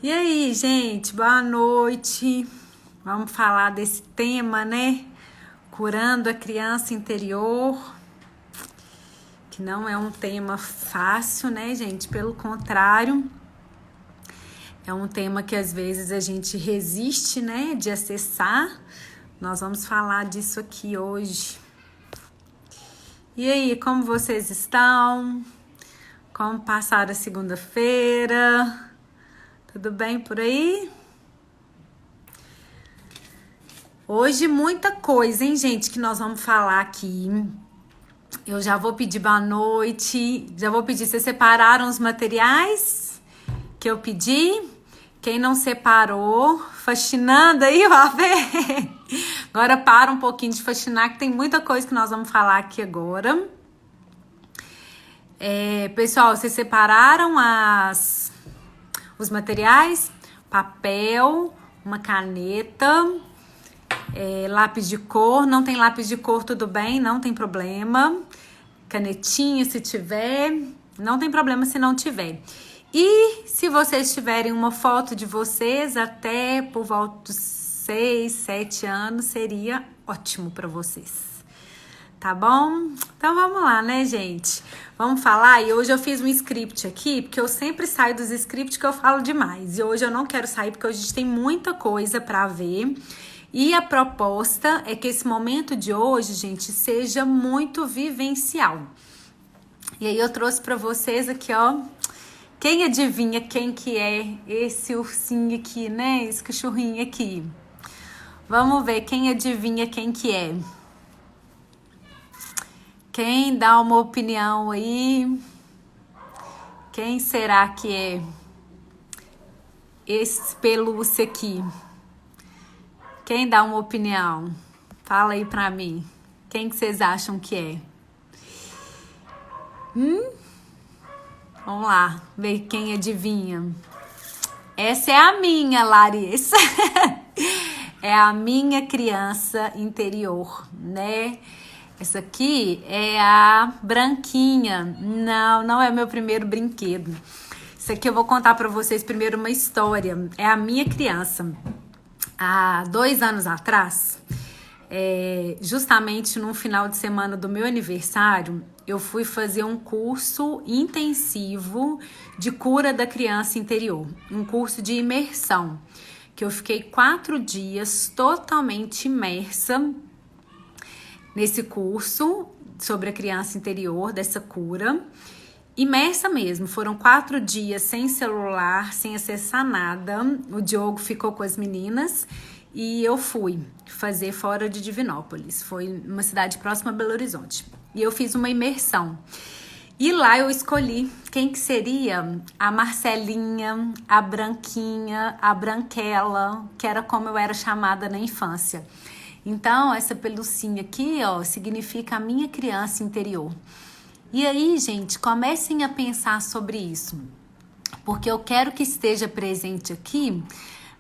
E aí, gente, boa noite. Vamos falar desse tema, né? Curando a criança interior, que não é um tema fácil, né, gente? Pelo contrário, é um tema que às vezes a gente resiste, né, de acessar. Nós vamos falar disso aqui hoje. E aí, como vocês estão? Como passaram a segunda-feira? Tudo bem por aí? Hoje muita coisa, hein, gente, que nós vamos falar aqui. Eu já vou pedir boa noite. Já vou pedir, vocês separaram os materiais que eu pedi? Quem não separou, faxinando aí, ó, ver. Agora para um pouquinho de faxinar, que tem muita coisa que nós vamos falar aqui agora. Pessoal, vocês separaram os materiais? Papel, uma caneta, lápis de cor. Não tem lápis de cor, tudo bem, não tem problema. Canetinha, se tiver, não tem problema se não tiver. E se vocês tiverem uma foto de vocês até por volta dos 6, 7 anos, seria ótimo para vocês. Tá bom? Então vamos lá, né, gente? Vamos falar. E hoje eu fiz um script aqui, porque eu sempre saio dos scripts que eu falo demais. E hoje eu não quero sair, porque hoje a gente tem muita coisa pra ver. E a proposta é que esse momento de hoje, gente, seja muito vivencial. E aí eu trouxe pra vocês aqui, ó. Quem adivinha quem que é esse ursinho aqui, né? Esse cachorrinho aqui. Vamos ver quem adivinha quem que é. Quem dá uma opinião aí? Quem será que é esse pelúcia aqui? Quem dá uma opinião? Fala aí pra mim. Quem que vocês acham que é? Vamos lá, ver quem adivinha. Essa é a minha, Larissa. É a minha criança interior, né? Essa aqui é a branquinha. Não é meu primeiro brinquedo. Isso aqui eu vou contar pra vocês primeiro uma história. É a minha criança. Há 2 anos atrás, justamente no final de semana do meu aniversário, eu fui fazer um curso intensivo de cura da criança interior. Um curso de imersão, que eu fiquei 4 dias totalmente imersa nesse curso sobre a criança interior, dessa cura. Imersa mesmo, foram 4 dias sem celular, sem acessar nada. O Diogo ficou com as meninas e eu fui fazer fora de Divinópolis. Foi uma cidade próxima a Belo Horizonte. E eu fiz uma imersão. E lá eu escolhi quem que seria a Marcelinha, a Branquinha, a Branquela, que era como eu era chamada na infância. Então, essa pelucinha aqui, ó, significa a minha criança interior. E aí, gente, comecem a pensar sobre isso. Porque eu quero que esteja presente aqui,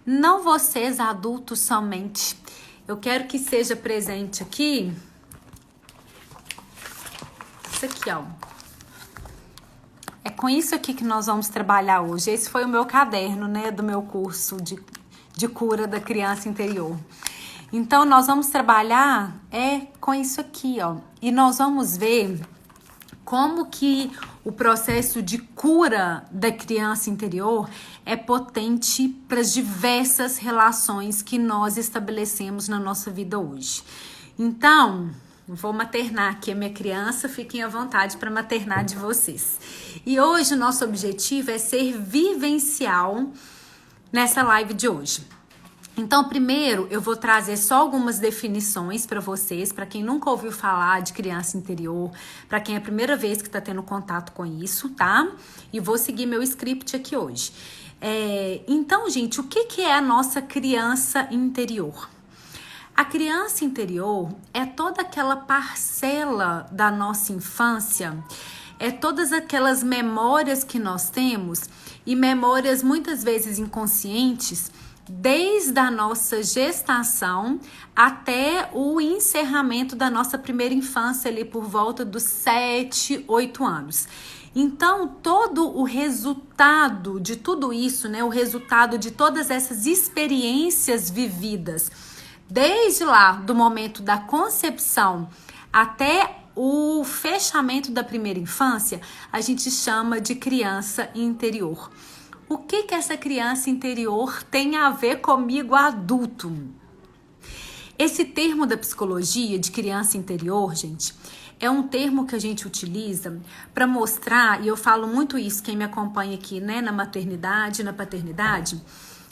não vocês adultos somente. Eu quero que seja presente aqui, isso aqui, ó. É com isso aqui que nós vamos trabalhar hoje. Esse foi o meu caderno, né, do meu curso de cura da criança interior. Então, nós vamos trabalhar com isso aqui, ó. E nós vamos ver como que o processo de cura da criança interior é potente para as diversas relações que nós estabelecemos na nossa vida hoje. Então, vou maternar aqui a minha criança, fiquem à vontade para maternar de vocês. E hoje o nosso objetivo é ser vivencial nessa live de hoje. Então, primeiro, eu vou trazer só algumas definições para vocês, para quem nunca ouviu falar de criança interior, para quem é a primeira vez que está tendo contato com isso, tá? E vou seguir meu script aqui hoje. Então, gente, o que é a nossa criança interior? A criança interior é toda aquela parcela da nossa infância, é todas aquelas memórias que nós temos, e memórias muitas vezes inconscientes, desde a nossa gestação até o encerramento da nossa primeira infância ali por volta dos 7, 8 anos. Então, todo o resultado de tudo isso, né, o resultado de todas essas experiências vividas, desde lá do momento da concepção até o fechamento da primeira infância, a gente chama de criança interior. O que essa criança interior tem a ver comigo adulto? Esse termo da psicologia de criança interior, gente, é um termo que a gente utiliza para mostrar, e eu falo muito isso, quem me acompanha aqui, né, na maternidade, na paternidade,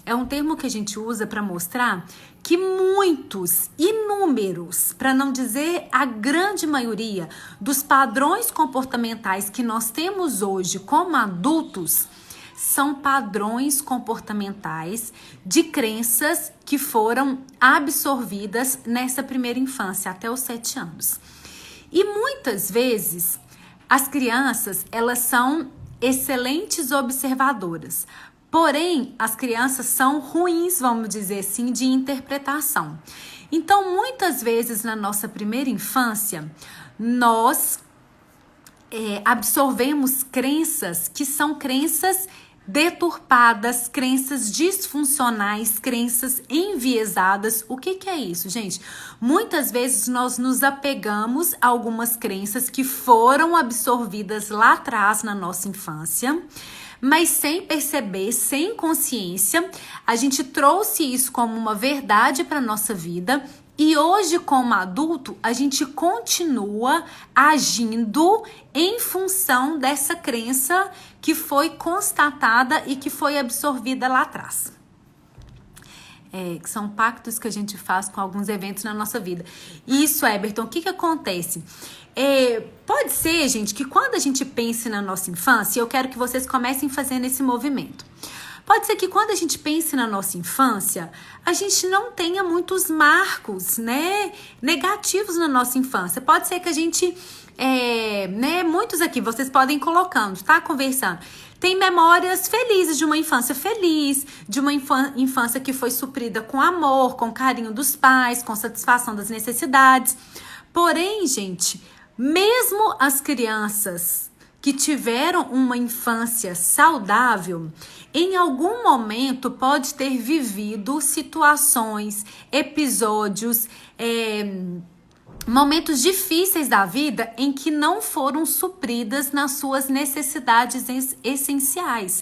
é um termo que a gente usa para mostrar que muitos, inúmeros, para não dizer a grande maioria, dos padrões comportamentais que nós temos hoje como adultos são padrões comportamentais de crenças que foram absorvidas nessa primeira infância, até os 7 anos. E muitas vezes as crianças, elas são excelentes observadoras. Porém, as crianças são ruins, vamos dizer assim, de interpretação. Então, muitas vezes na nossa primeira infância, nós absorvemos crenças que são crenças deturpadas, crenças disfuncionais, crenças enviesadas. O que é isso, gente? Muitas vezes nós nos apegamos a algumas crenças que foram absorvidas lá atrás na nossa infância, mas sem perceber, sem consciência, a gente trouxe isso como uma verdade para a nossa vida e hoje, como adulto, a gente continua agindo em função dessa crença que foi constatada e que foi absorvida lá atrás. Que são pactos que a gente faz com alguns eventos na nossa vida. Isso, Eberton, o que acontece? Pode ser, gente, que quando a gente pense na nossa infância, eu quero que vocês comecem fazendo esse movimento. Pode ser que quando a gente pense na nossa infância, a gente não tenha muitos marcos, né, negativos na nossa infância. Pode ser que a gente, muitos aqui, vocês podem ir colocando, tá? Conversando. Tem memórias felizes de uma infância feliz, de uma infância que foi suprida com amor, com carinho dos pais, com satisfação das necessidades. Porém, gente, mesmo as crianças que tiveram uma infância saudável, em algum momento pode ter vivido situações, episódios, momentos difíceis da vida em que não foram supridas nas suas necessidades essenciais.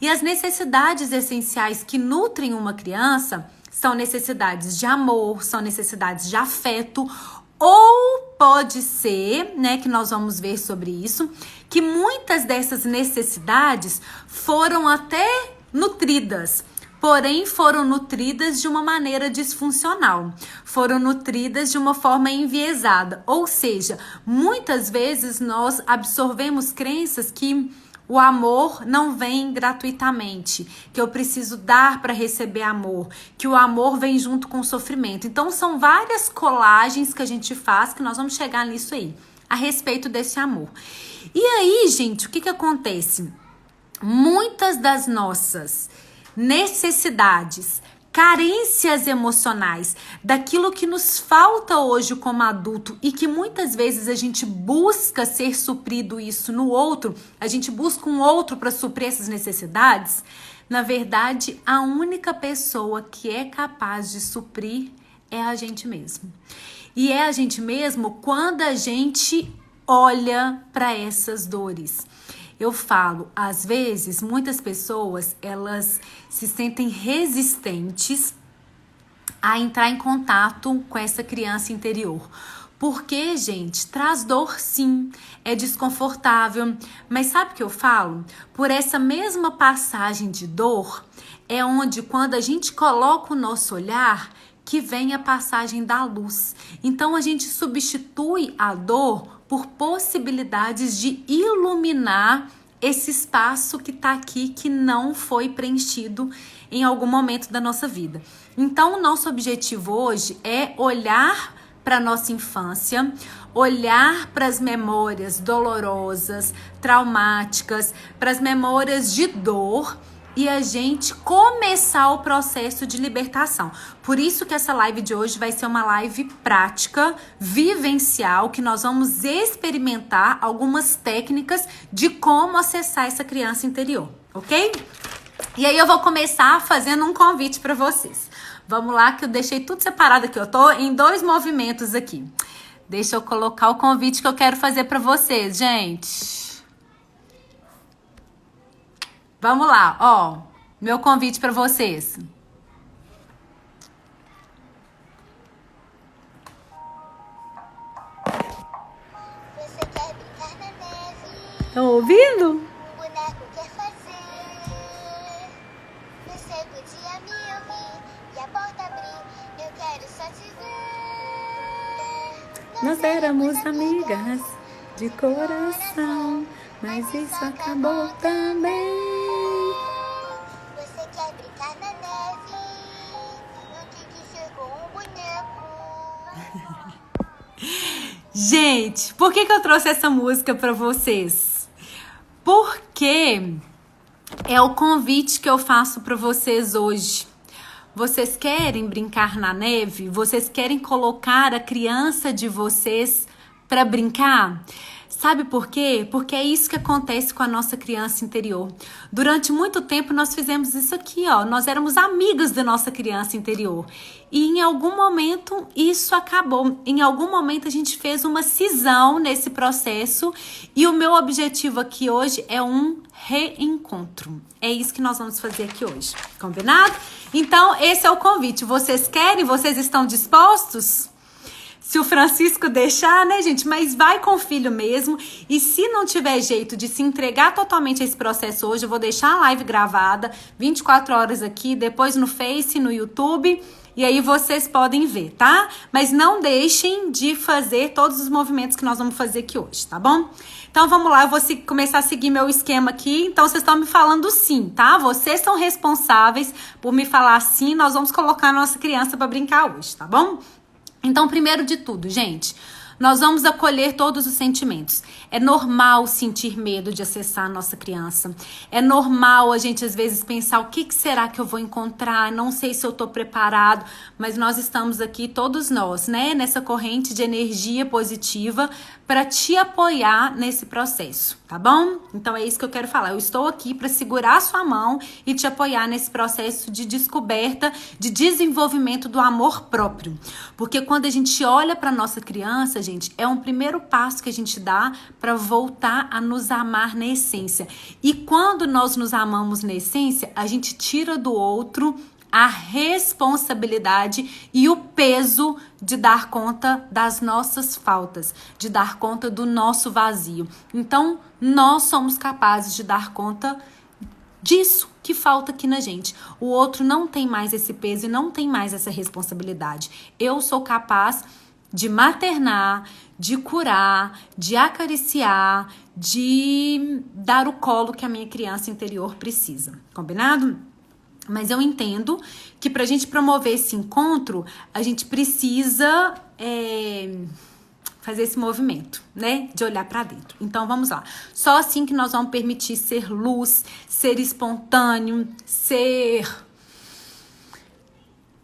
E as necessidades essenciais que nutrem uma criança são necessidades de amor, são necessidades de afeto. Ou pode ser, né, que nós vamos ver sobre isso, que muitas dessas necessidades foram até nutridas, porém foram nutridas de uma maneira disfuncional, foram nutridas de uma forma enviesada. Ou seja, muitas vezes nós absorvemos crenças que o amor não vem gratuitamente, que eu preciso dar para receber amor, que o amor vem junto com o sofrimento. Então, são várias colagens que a gente faz, que nós vamos chegar nisso aí, a respeito desse amor. E aí, gente, o que acontece? Muitas das nossas necessidades, carências emocionais, daquilo que nos falta hoje como adulto e que muitas vezes a gente busca ser suprido isso no outro, a gente busca um outro para suprir essas necessidades, na verdade, a única pessoa que é capaz de suprir é a gente mesmo. E é a gente mesmo quando a gente olha para essas dores. Eu falo, às vezes, muitas pessoas, elas se sentem resistentes a entrar em contato com essa criança interior. Porque, gente, traz dor sim, é desconfortável. Mas sabe o que eu falo? Por essa mesma passagem de dor, é onde quando a gente coloca o nosso olhar, que vem a passagem da luz. Então, a gente substitui a dor por possibilidades de iluminar esse espaço que está aqui, que não foi preenchido em algum momento da nossa vida. Então, o nosso objetivo hoje é olhar para a nossa infância, olhar para as memórias dolorosas, traumáticas, para as memórias de dor e a gente começar o processo de libertação. Por isso que essa live de hoje vai ser uma live prática, vivencial, que nós vamos experimentar algumas técnicas de como acessar essa criança interior, ok? E aí eu vou começar fazendo um convite para vocês. Vamos lá, que eu deixei tudo separado aqui. Eu tô em 2 movimentos aqui. Deixa eu colocar o convite que eu quero fazer para vocês, gente. Vamos lá, ó. Meu convite para vocês. Você quer brincar na neve? Estão ouvindo? Um boneco quer fazer. Você podia me ouvir e a porta abrir. Eu quero só te ver. Nós éramos amigas de coração, mas isso acabou também. Você quer brincar na neve? Não tem que ser com um boneco. Gente, por que eu trouxe essa música pra vocês? Porque é o convite que eu faço pra vocês hoje. Vocês querem brincar na neve? Vocês querem colocar a criança de vocês pra brincar? Sabe por quê? Porque é isso que acontece com a nossa criança interior. Durante muito tempo nós fizemos isso aqui, ó. Nós éramos amigas da nossa criança interior. E em algum momento isso acabou. Em algum momento a gente fez uma cisão nesse processo. E o meu objetivo aqui hoje é um reencontro. É isso que nós vamos fazer aqui hoje. Combinado? Então, esse é o convite. Vocês querem? Vocês estão dispostos? Se o Francisco deixar, né, gente? Mas vai com o filho mesmo. E se não tiver jeito de se entregar totalmente a esse processo hoje, eu vou deixar a live gravada 24 horas aqui, depois no Face, no YouTube. E aí vocês podem ver, tá? Mas não deixem de fazer todos os movimentos que nós vamos fazer aqui hoje, tá bom? Então vamos lá, eu vou começar a seguir meu esquema aqui. Então vocês estão me falando sim, tá? Vocês são responsáveis por me falar sim. Nós vamos colocar a nossa criança para brincar hoje, tá bom? Então, primeiro de tudo, gente, nós vamos acolher todos os sentimentos. É normal sentir medo de acessar a nossa criança. É normal a gente, às vezes, pensar o que será que eu vou encontrar? Não sei se eu tô preparado, mas nós estamos aqui, todos nós, né? Nessa corrente de energia positiva para te apoiar nesse processo, tá bom? Então é isso que eu quero falar. Eu estou aqui para segurar a sua mão e te apoiar nesse processo de descoberta, de desenvolvimento do amor próprio. Porque quando a gente olha para nossa criança, gente, é um primeiro passo que a gente dá para voltar a nos amar na essência. E quando nós nos amamos na essência, a gente tira do outro a responsabilidade e o peso de dar conta das nossas faltas, de dar conta do nosso vazio. Então, nós somos capazes de dar conta disso que falta aqui na gente. O outro não tem mais esse peso e não tem mais essa responsabilidade. Eu sou capaz de maternar, de curar, de acariciar, de dar o colo que a minha criança interior precisa. Combinado? Mas eu entendo que pra gente promover esse encontro, a gente precisa fazer esse movimento, né? De olhar pra dentro. Então, vamos lá. Só assim que nós vamos permitir ser luz, ser espontâneo, ser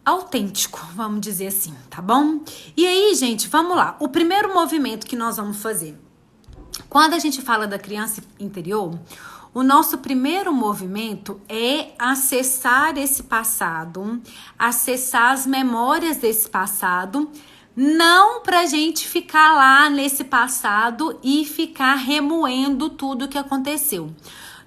autêntico, vamos dizer assim, tá bom? E aí, gente, vamos lá. O primeiro movimento que nós vamos fazer, quando a gente fala da criança interior, o nosso primeiro movimento é acessar esse passado, acessar as memórias desse passado, não pra gente ficar lá nesse passado e ficar remoendo tudo que aconteceu.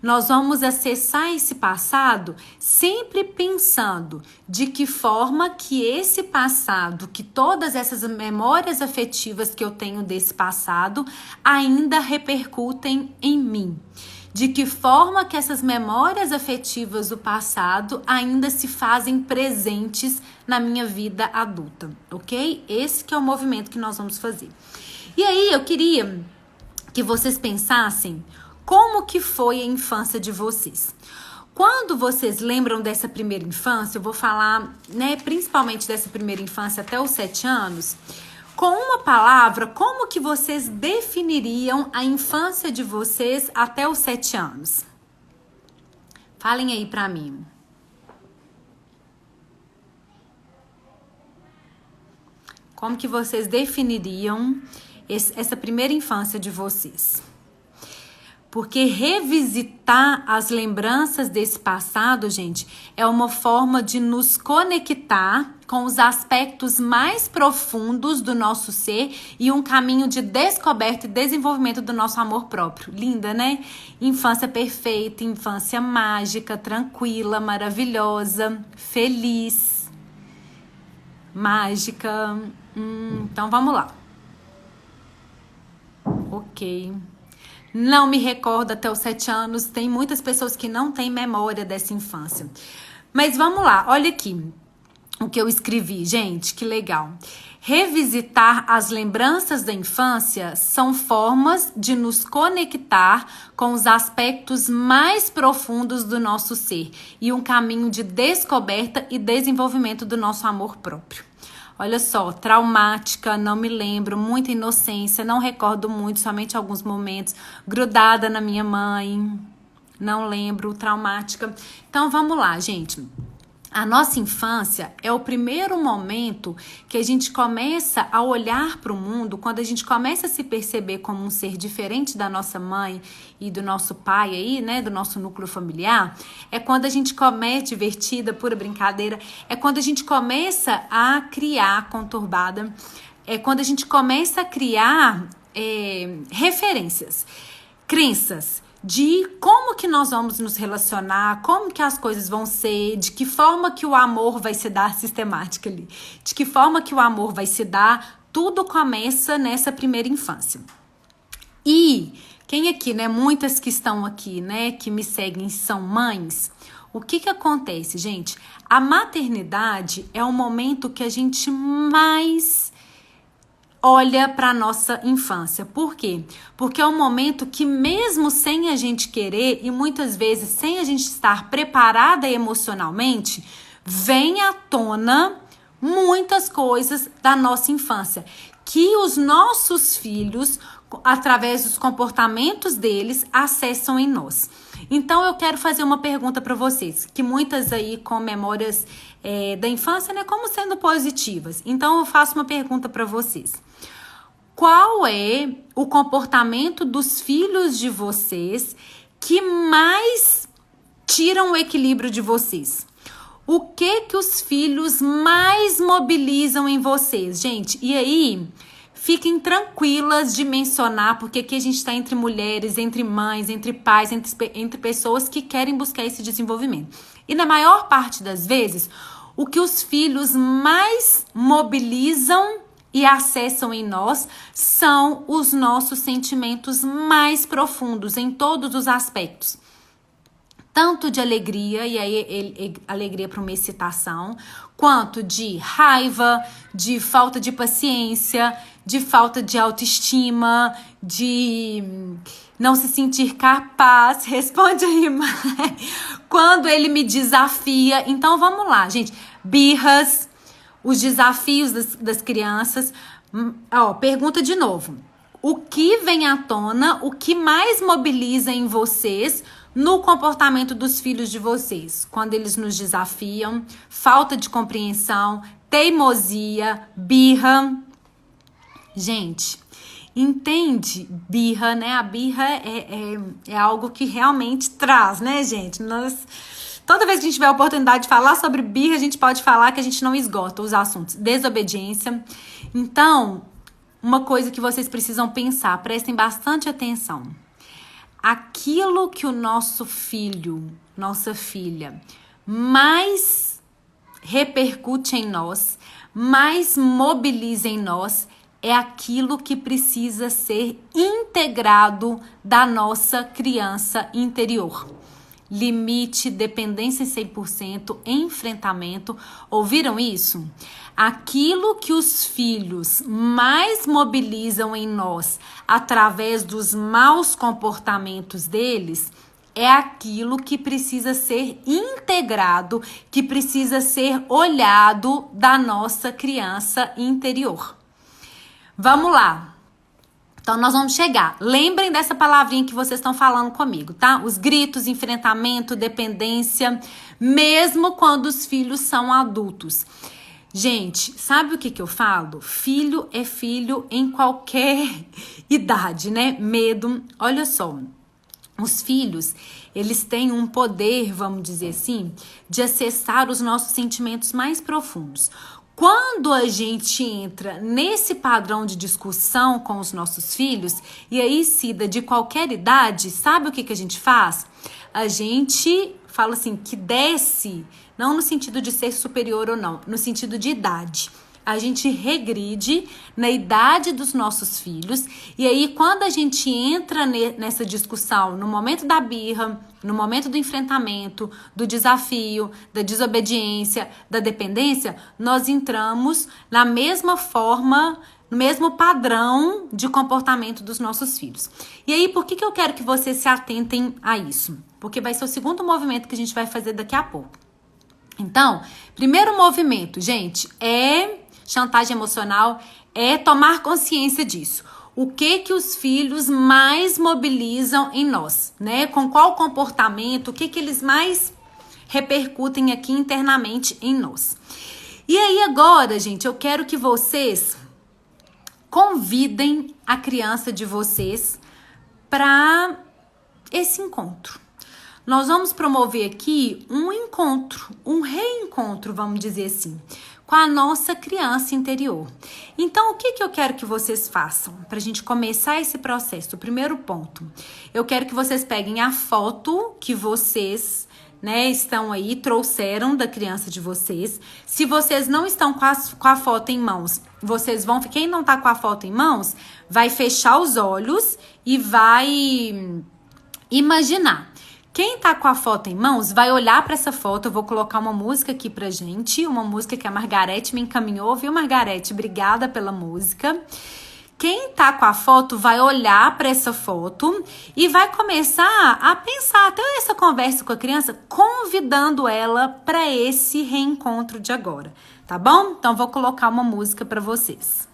Nós vamos acessar esse passado sempre pensando de que forma que esse passado, que todas essas memórias afetivas que eu tenho desse passado ainda repercutem em mim. De que forma que essas memórias afetivas do passado ainda se fazem presentes na minha vida adulta, ok? Esse que é o movimento que nós vamos fazer. E aí eu queria que vocês pensassem como que foi a infância de vocês. Quando vocês lembram dessa primeira infância, eu vou falar, né, principalmente dessa primeira infância até os 7 anos, com uma palavra, como que vocês definiriam a infância de vocês até os 7 anos? Falem aí pra mim. Como que vocês definiriam essa primeira infância de vocês? Porque revisitar as lembranças desse passado, gente, é uma forma de nos conectar com os aspectos mais profundos do nosso ser e um caminho de descoberta e desenvolvimento do nosso amor próprio. Linda, né? Infância perfeita, infância mágica, tranquila, maravilhosa, feliz, mágica. Então vamos lá. Ok. Não me recordo até os 7 anos. Tem muitas pessoas que não têm memória dessa infância. Mas vamos lá, olha aqui o que eu escrevi, gente, que legal. Revisitar as lembranças da infância são formas de nos conectar com os aspectos mais profundos do nosso ser e um caminho de descoberta e desenvolvimento do nosso amor próprio. Olha só, traumática, não me lembro, muita inocência, não recordo muito, somente alguns momentos, grudada na minha mãe, não lembro, traumática. Então vamos lá, gente. A nossa infância é o primeiro momento que a gente começa a olhar para o mundo, quando a gente começa a se perceber como um ser diferente da nossa mãe e do nosso pai aí, né, do nosso núcleo familiar. É quando a gente começa, divertida, pura brincadeira, é quando a gente começa a criar, conturbada, é quando a gente começa a criar referências, crenças, de como que nós vamos nos relacionar, como que as coisas vão ser, de que forma que o amor vai se dar, sistemática ali, de que forma que o amor vai se dar, tudo começa nessa primeira infância. E quem aqui, né, muitas que estão aqui, né, que me seguem são mães, o que acontece, gente? A maternidade é o momento que a gente mais olha para nossa infância. Por quê? Porque é um momento que mesmo sem a gente querer e muitas vezes sem a gente estar preparada emocionalmente, vem à tona muitas coisas da nossa infância que os nossos filhos, através dos comportamentos deles, acessam em nós. Então eu quero fazer uma pergunta para vocês, que muitas aí com memórias da infância, né, como sendo positivas. Então eu faço uma pergunta para vocês. Qual é o comportamento dos filhos de vocês que mais tiram o equilíbrio de vocês? O que os filhos mais mobilizam em vocês, gente? E aí, fiquem tranquilas de mencionar, porque aqui a gente está entre mulheres, entre mães, entre pais, entre pessoas que querem buscar esse desenvolvimento. E na maior parte das vezes, o que os filhos mais mobilizam e acessam em nós são os nossos sentimentos mais profundos em todos os aspectos. Tanto de alegria, e aí alegria para uma excitação, quanto de raiva, de falta de paciência, de falta de autoestima, de não se sentir capaz. Responde aí, mãe. Quando ele me desafia. Então vamos lá, gente. Birras, os desafios das crianças. Pergunta de novo. O que vem à tona, o que mais mobiliza em vocês no comportamento dos filhos de vocês? Quando eles nos desafiam, falta de compreensão, teimosia, birra. Gente, entende? Birra, né? A birra é algo que realmente traz, né, gente? Toda vez que a gente tiver a oportunidade de falar sobre birra, a gente pode falar que a gente não esgota os assuntos. Desobediência. Então, uma coisa que vocês precisam pensar, prestem bastante atenção. Aquilo que o nosso filho, nossa filha, mais repercute em nós, mais mobiliza em nós, é aquilo que precisa ser integrado da nossa criança interior. Limite, dependência em 100%, enfrentamento. Ouviram isso? Aquilo que os filhos mais mobilizam em nós através dos maus comportamentos deles é aquilo que precisa ser integrado, que precisa ser olhado da nossa criança interior. Vamos lá. Então, nós vamos chegar. Lembrem dessa palavrinha que vocês estão falando comigo, tá? Os gritos, enfrentamento, dependência, mesmo quando os filhos são adultos. Gente, sabe o que eu falo? Filho é filho em qualquer idade, né? Medo. Olha só, os filhos, eles têm um poder, vamos dizer assim, de acessar os nossos sentimentos mais profundos. Quando a gente entra nesse padrão de discussão com os nossos filhos, e aí, Cida, de qualquer idade, sabe o que a gente faz? A gente fala assim, que desce, não no sentido de ser superior ou não, no sentido de idade. A gente regride na idade dos nossos filhos, e aí quando a gente entra nessa discussão, no momento da birra, no momento do enfrentamento, do desafio, da desobediência, da dependência, nós entramos na mesma forma, no mesmo padrão de comportamento dos nossos filhos. E aí, por que eu quero que vocês se atentem a isso? Porque vai ser o segundo movimento que a gente vai fazer daqui a pouco. Então, primeiro movimento, gente, é chantagem emocional, é tomar consciência disso. O que os filhos mais mobilizam em nós, né? Com qual comportamento, o que eles mais repercutem aqui internamente em nós. E aí agora, gente, eu quero que vocês convidem a criança de vocês para esse encontro. Nós vamos promover aqui um encontro, um reencontro, vamos dizer assim, com a nossa criança interior. Então, o que eu quero que vocês façam para a gente começar esse processo? O primeiro ponto, eu quero que vocês peguem a foto que vocês, né, estão aí, trouxeram da criança de vocês. Se vocês não estão com a foto em mãos, vocês vão, quem não tá com a foto em mãos, vai fechar os olhos e vai imaginar. Quem tá com a foto em mãos vai olhar para essa foto. Eu vou colocar uma música aqui pra gente, uma música que a Margarete me encaminhou, viu, Margarete? Obrigada pela música. Quem tá com a foto vai olhar para essa foto e vai começar a pensar, até essa conversa com a criança, convidando ela para esse reencontro de agora, tá bom? Então vou colocar uma música para vocês.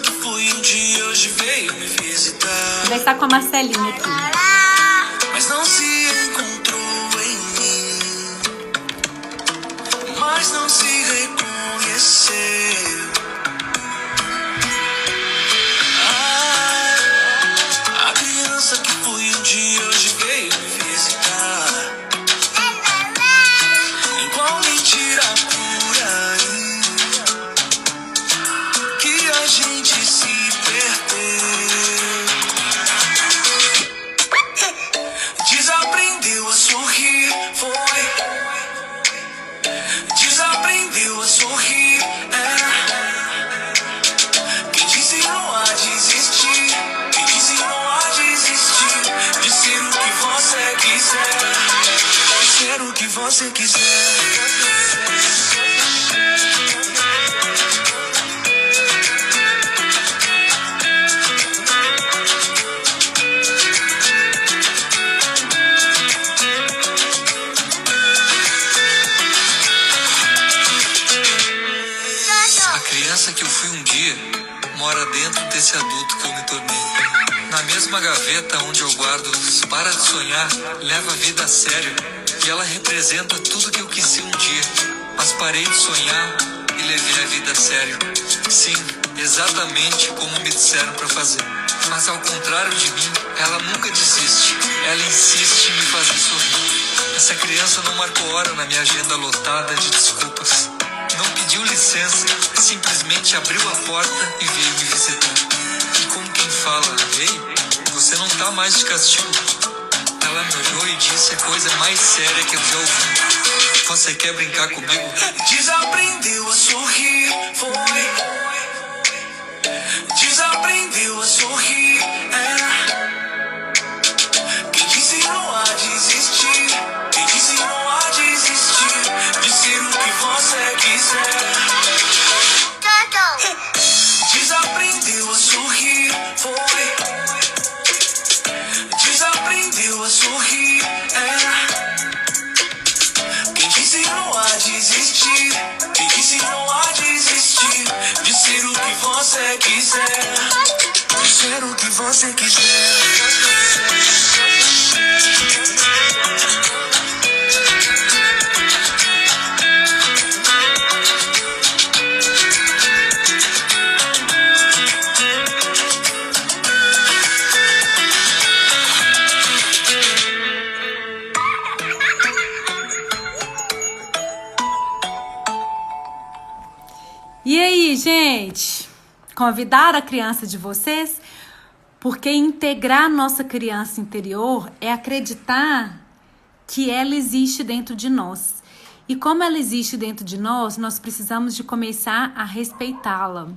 Que foi um dia, hoje veio me visitar. Vai estar com a Marcelinha aqui. Mas não se encontrou em mim, mas não se reconheceu. A criança que foi um dia, hoje veio me visitar. Em qual mentira por aí que a gente se perdeu. Desaprendeu a sorrir, foi. Desaprendeu a sorrir, Quem te ensinou a desistir? Quem te ensinou a desistir? De ser o que você quiser. De ser o que você quiser. Que eu fui um dia mora dentro desse adulto que eu me tornei. Na mesma gaveta onde eu guardo os para de sonhar, leva a vida a sério, e ela representa tudo que eu quis ser um dia. Mas parei de sonhar e levei a vida a sério. Sim, exatamente como me disseram para fazer. Mas ao contrário de mim, ela nunca desiste. Ela insiste em me fazer sorrir. Essa criança não marcou hora na minha agenda lotada de desculpas. Não pediu licença, simplesmente abriu a porta e veio me visitar. E como quem fala, ei, você não tá mais de castigo. Ela me olhou e disse a coisa mais séria que eu já ouvi. Você quer brincar comigo? Desaprendeu a sorrir, foi. Desaprendeu a sorrir, Quem te ensinou a desistir? Quem te ensinou a desistir? De ser o que você quiser. Desaprendeu a sorrir, foi. Desaprendeu a sorrir, Quem te ensinou você quiser. E aí, gente? Convidar a criança de vocês? Porque integrar nossa criança interior é acreditar que ela existe dentro de nós. E como ela existe dentro de nós, nós precisamos de começar a respeitá-la.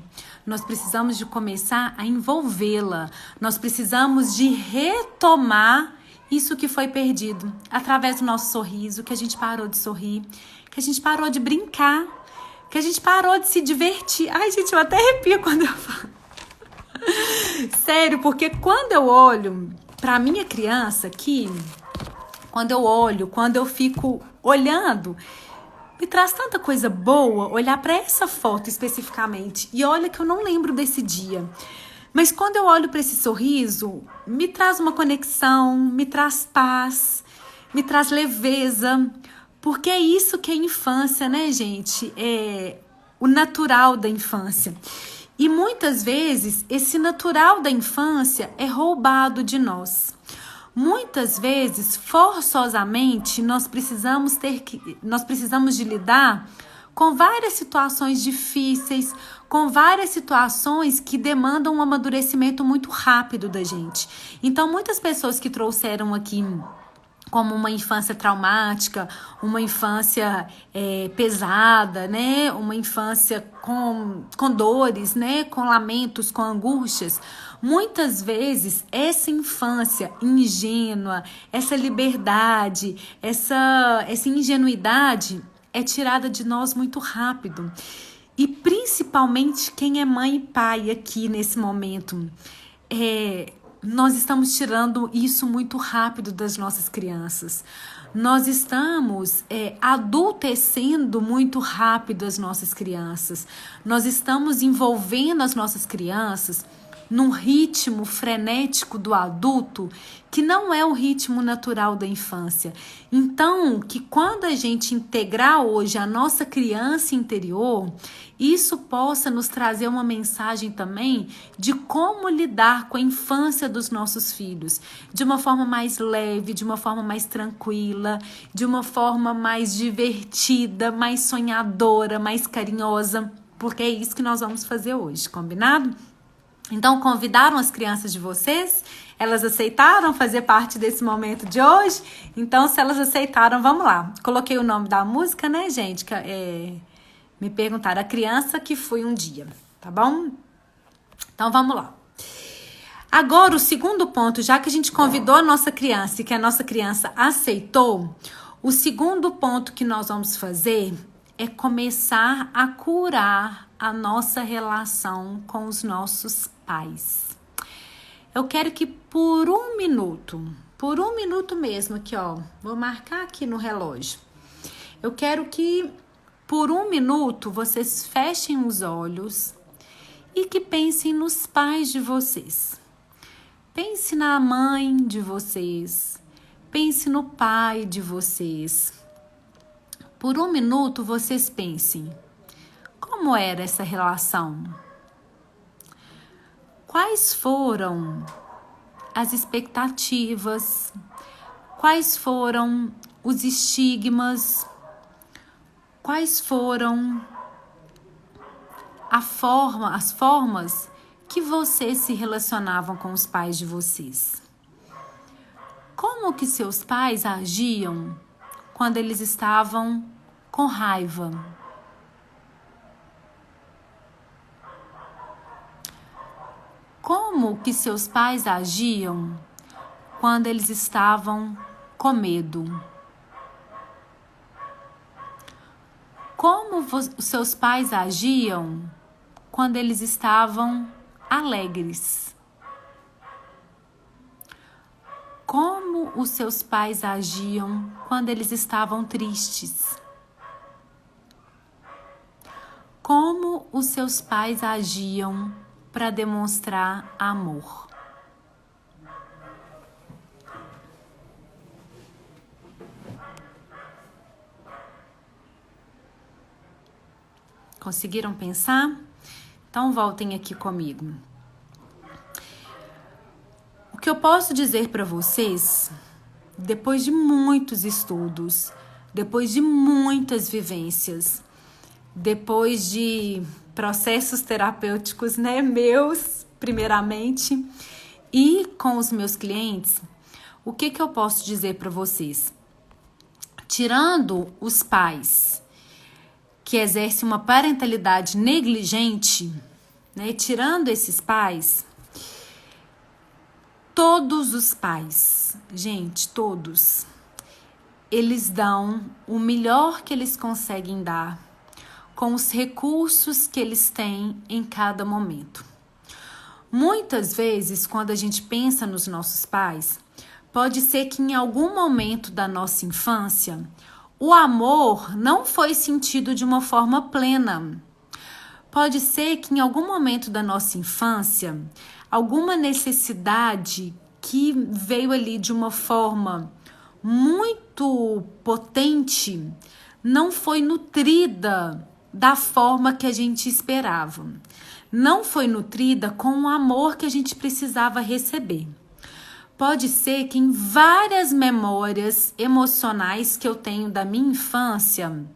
Nós precisamos de começar a envolvê-la. Nós precisamos de retomar isso que foi perdido através do nosso sorriso, que a gente parou de sorrir, que a gente parou de brincar, que a gente parou de se divertir. Ai, gente, eu até arrepio quando eu falo. Sério, porque quando eu olho pra minha criança aqui, quando eu fico olhando, me traz tanta coisa boa olhar pra essa foto especificamente. E olha que eu não lembro desse dia. Mas quando eu olho pra esse sorriso, me traz uma conexão, me traz paz, me traz leveza. Porque é isso que é infância, né, gente? É o natural da infância. E muitas vezes, esse natural da infância é roubado de nós. Muitas vezes, forçosamente, nós precisamos de lidar com várias situações difíceis, com várias situações que demandam um amadurecimento muito rápido da gente. Então, muitas pessoas que trouxeram aqui como uma infância traumática, uma infância pesada, né? Uma infância com dores, né? Com lamentos, com angústias. Muitas vezes, essa infância ingênua, essa liberdade, essa ingenuidade é tirada de nós muito rápido. E principalmente quem é mãe e pai aqui nesse momento, nós estamos tirando isso muito rápido das nossas crianças. Nós estamos adultecendo muito rápido as nossas crianças. Nós estamos envolvendo as nossas crianças num ritmo frenético do adulto que não é o ritmo natural da infância. Então, que quando a gente integrar hoje a nossa criança interior, isso possa nos trazer uma mensagem também de como lidar com a infância dos nossos filhos, de uma forma mais leve, de uma forma mais tranquila, de uma forma mais divertida, mais sonhadora, mais carinhosa, porque é isso que nós vamos fazer hoje, combinado? Então, convidaram as crianças de vocês? Elas aceitaram fazer parte desse momento de hoje? Então, se elas aceitaram, vamos lá. Coloquei o nome da música, né, gente? Me perguntaram, A Criança que Fui um Dia, tá bom? Então, vamos lá. Agora, o segundo ponto, já que a gente convidou a nossa criança e que a nossa criança aceitou, o segundo ponto que nós vamos fazer é começar a curar a nossa relação com os nossos pais. Eu quero que por um minuto mesmo aqui, ó, vou marcar aqui no relógio. Eu quero que por um minuto vocês fechem os olhos e que pensem nos pais de vocês. Pense na mãe de vocês, pense no pai de vocês. Por um minuto vocês pensem, como era essa relação? Quais foram as expectativas? Quais foram os estigmas? Quais foram as formas que vocês se relacionavam com os pais de vocês? Como que seus pais agiam quando eles estavam com raiva? Como que seus pais agiam quando eles estavam com medo? Como os seus pais agiam quando eles estavam alegres? Como os seus pais agiam quando eles estavam tristes? Como os seus pais agiam para demonstrar amor? Conseguiram pensar? Então voltem aqui comigo. O que eu posso dizer para vocês, depois de muitos estudos, depois de muitas vivências, depois de processos terapêuticos, né, meus, primeiramente, e com os meus clientes, o que eu posso dizer para vocês? Tirando os pais que exercem uma parentalidade negligente, né, tirando esses pais, todos os pais, gente, todos, eles dão o melhor que eles conseguem dar com os recursos que eles têm em cada momento. Muitas vezes, quando a gente pensa nos nossos pais, pode ser que em algum momento da nossa infância, o amor não foi sentido de uma forma plena. Pode ser que em algum momento da nossa infância, alguma necessidade que veio ali de uma forma muito potente não foi nutrida da forma que a gente esperava. Não foi nutrida com o amor que a gente precisava receber. Pode ser que em várias memórias emocionais que eu tenho da minha infância,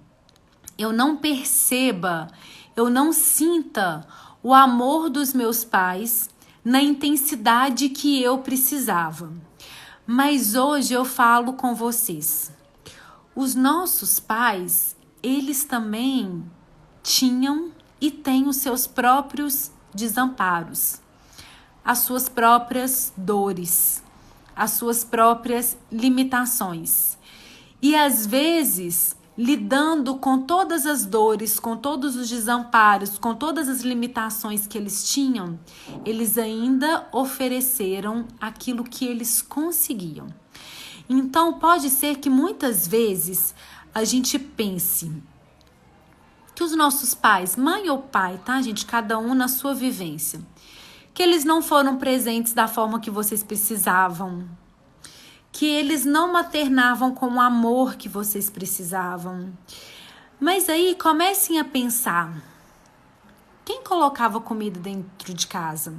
eu não perceba, eu não sinta o amor dos meus pais na intensidade que eu precisava. Mas hoje eu falo com vocês. Os nossos pais, eles também tinham e têm os seus próprios desamparos, as suas próprias dores, as suas próprias limitações. E às vezes, lidando com todas as dores, com todos os desamparos, com todas as limitações que eles tinham, eles ainda ofereceram aquilo que eles conseguiam. Então, pode ser que muitas vezes a gente pense que os nossos pais, mãe ou pai, tá, gente? Cada um na sua vivência, que eles não foram presentes da forma que vocês precisavam, que eles não maternavam com o amor que vocês precisavam. Mas aí comecem a pensar, quem colocava comida dentro de casa?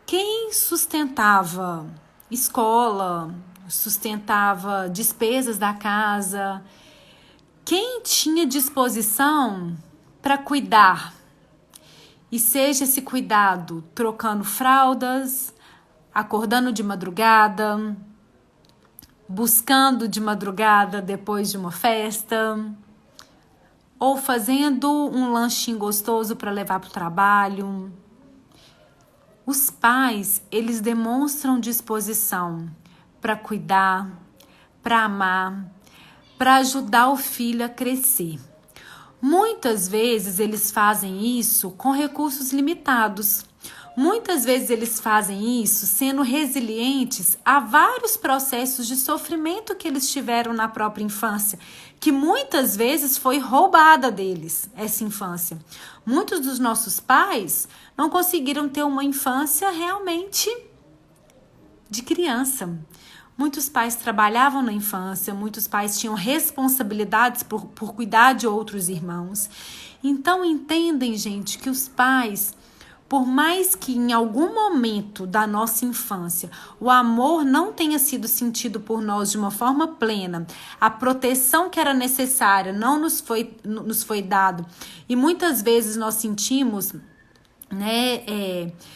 Quem sustentava escola, sustentava despesas da casa? Quem tinha disposição para cuidar? E seja esse cuidado trocando fraldas, acordando de madrugada, buscando de madrugada depois de uma festa, ou fazendo um lanchinho gostoso para levar para o trabalho. Os pais, eles demonstram disposição para cuidar, para amar, para ajudar o filho a crescer. Muitas vezes eles fazem isso com recursos limitados. Muitas vezes eles fazem isso sendo resilientes a vários processos de sofrimento que eles tiveram na própria infância, que muitas vezes foi roubada deles, essa infância. Muitos dos nossos pais não conseguiram ter uma infância realmente de criança. Muitos pais trabalhavam na infância, muitos pais tinham responsabilidades por cuidar de outros irmãos. Então, entendem, gente, que os pais, por mais que em algum momento da nossa infância o amor não tenha sido sentido por nós de uma forma plena, a proteção que era necessária não nos foi dado, e muitas vezes nós sentimos,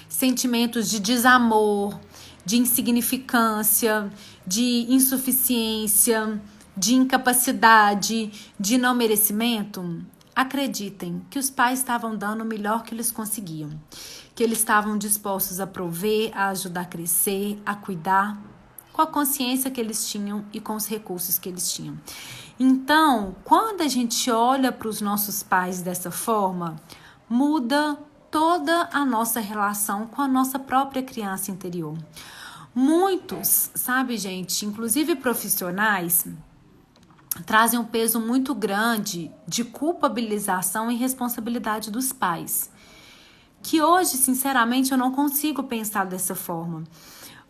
sentimentos de desamor, de insignificância, de insuficiência, de incapacidade, de não merecimento. Acreditem que os pais estavam dando o melhor que eles conseguiam, que eles estavam dispostos a prover, a ajudar a crescer, a cuidar, com a consciência que eles tinham e com os recursos que eles tinham. Então, quando a gente olha para os nossos pais dessa forma, muda toda a nossa relação com a nossa própria criança interior. Muitos, sabe, gente, inclusive profissionais, trazem um peso muito grande de culpabilização e responsabilidade dos pais, que hoje, sinceramente, eu não consigo pensar dessa forma.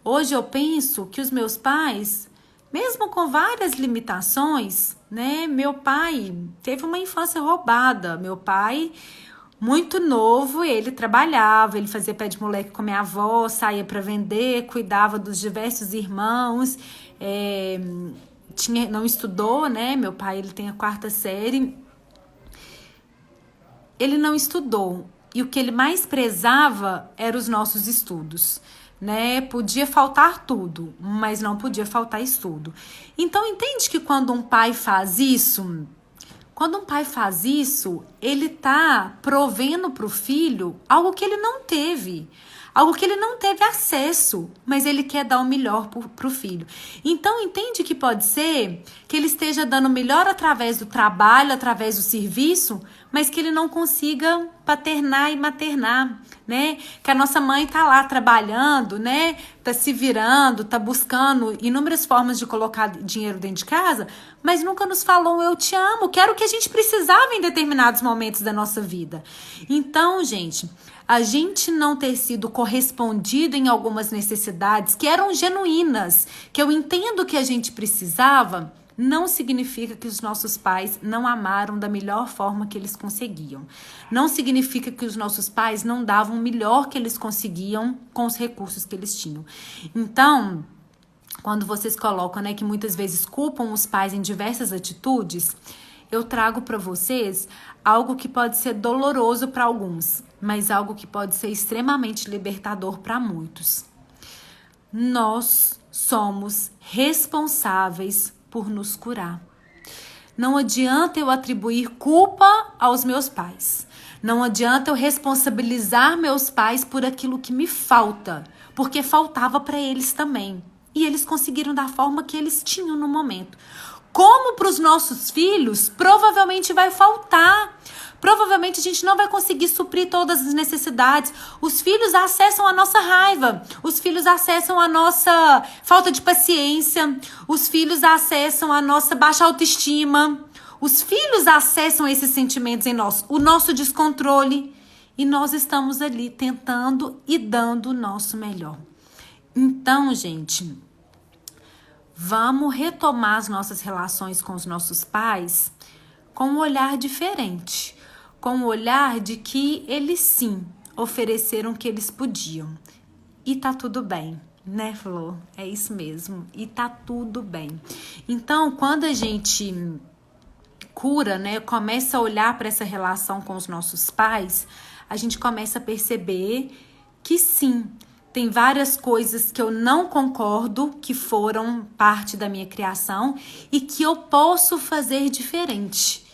Hoje eu penso que os meus pais mesmo com várias limitações, né? Meu pai teve uma infância roubada. Meu pai, muito novo, ele trabalhava, ele fazia pé de moleque com minha avó, saía para vender, cuidava dos diversos irmãos, não estudou, né? Meu pai, ele tem a 4ª série. Ele não estudou. E o que ele mais prezava eram os nossos estudos, né? Podia faltar tudo, mas não podia faltar estudo. Então, entende que quando um pai faz isso, ele tá provendo pro filho algo que ele não teve. Algo que ele não teve acesso, mas ele quer dar o melhor pro filho. Então, entende que pode ser que ele esteja dando o melhor através do trabalho, através do serviço, mas que ele não consiga paternar e maternar, né? Que a nossa mãe tá lá trabalhando, né? Tá se virando, tá buscando inúmeras formas de colocar dinheiro dentro de casa, mas nunca nos falou um eu te amo, que era o que a gente precisava em determinados momentos da nossa vida. Então, gente, a gente não ter sido correspondido em algumas necessidades que eram genuínas, que eu entendo que a gente precisava, não significa que os nossos pais não amaram da melhor forma que eles conseguiam. Não significa que os nossos pais não davam o melhor que eles conseguiam com os recursos que eles tinham. Então, quando vocês colocam, né, que muitas vezes culpam os pais em diversas atitudes, eu trago para vocês algo que pode ser doloroso para alguns, mas algo que pode ser extremamente libertador para muitos. Nós somos responsáveis por nos curar. Não adianta eu atribuir culpa aos meus pais. Não adianta eu responsabilizar meus pais por aquilo que me falta, porque faltava para eles também. E eles conseguiram da forma que eles tinham no momento. Como para os nossos filhos, provavelmente vai faltar. Provavelmente a gente não vai conseguir suprir todas as necessidades. Os filhos acessam a nossa raiva. Os filhos acessam a nossa falta de paciência. Os filhos acessam a nossa baixa autoestima. Os filhos acessam esses sentimentos em nós. O nosso descontrole. E nós estamos ali tentando e dando o nosso melhor. Então, gente, vamos retomar as nossas relações com os nossos pais com um olhar diferente, com um olhar de que eles sim ofereceram o que eles podiam. E tá tudo bem, né, Flor? É isso mesmo. E tá tudo bem. Então, quando a gente cura, né, começa a olhar para essa relação com os nossos pais, a gente começa a perceber que sim, tem várias coisas que eu não concordo, que foram parte da minha criação e que eu posso fazer diferente.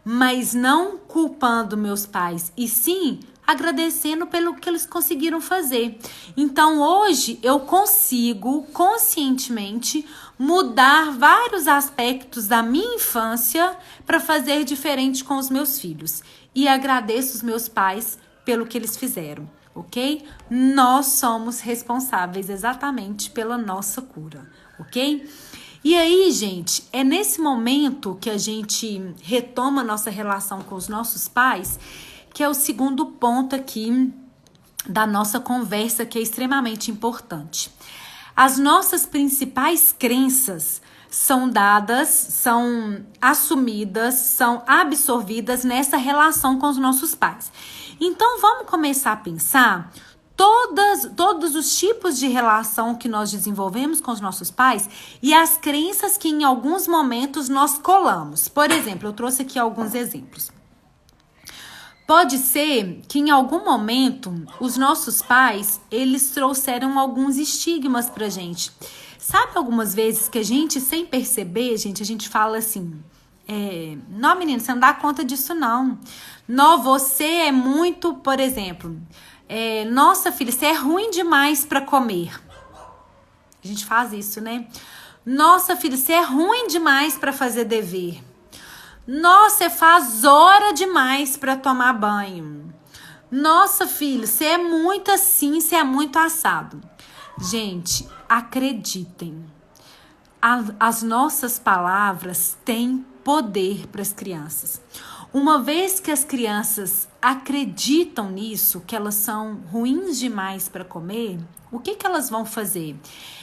Mas não culpando meus pais, e sim agradecendo pelo que eles conseguiram fazer. Então, hoje, eu consigo, conscientemente, mudar vários aspectos da minha infância para fazer diferente com os meus filhos. E agradeço os meus pais pelo que eles fizeram. Ok? Nós somos responsáveis exatamente pela nossa cura, ok? E aí, gente, é nesse momento que a gente retoma a nossa relação com os nossos pais, que é o segundo ponto aqui da nossa conversa, que é extremamente importante. As nossas principais crenças são dadas, são assumidas, são absorvidas nessa relação com os nossos pais. Então, vamos começar a pensar todos os tipos de relação que nós desenvolvemos com os nossos pais e as crenças que em alguns momentos nós colamos. Por exemplo, eu trouxe aqui alguns exemplos. Pode ser que em algum momento os nossos pais, eles trouxeram alguns estigmas pra gente. Sabe algumas vezes que a gente, sem perceber, a gente fala assim... não, menina, você não dá conta disso, não. Não, você é muito, por exemplo... nossa, filha, você é ruim demais pra comer. A gente faz isso, né? Nossa, filha, você é ruim demais pra fazer dever. Nossa, você faz hora demais pra tomar banho. Nossa, filho, você é muito assim, você é muito assado. Gente, acreditem. As nossas palavras têm poder para as crianças. Uma vez que as crianças acreditam nisso, que elas são ruins demais para comer, o que elas vão fazer?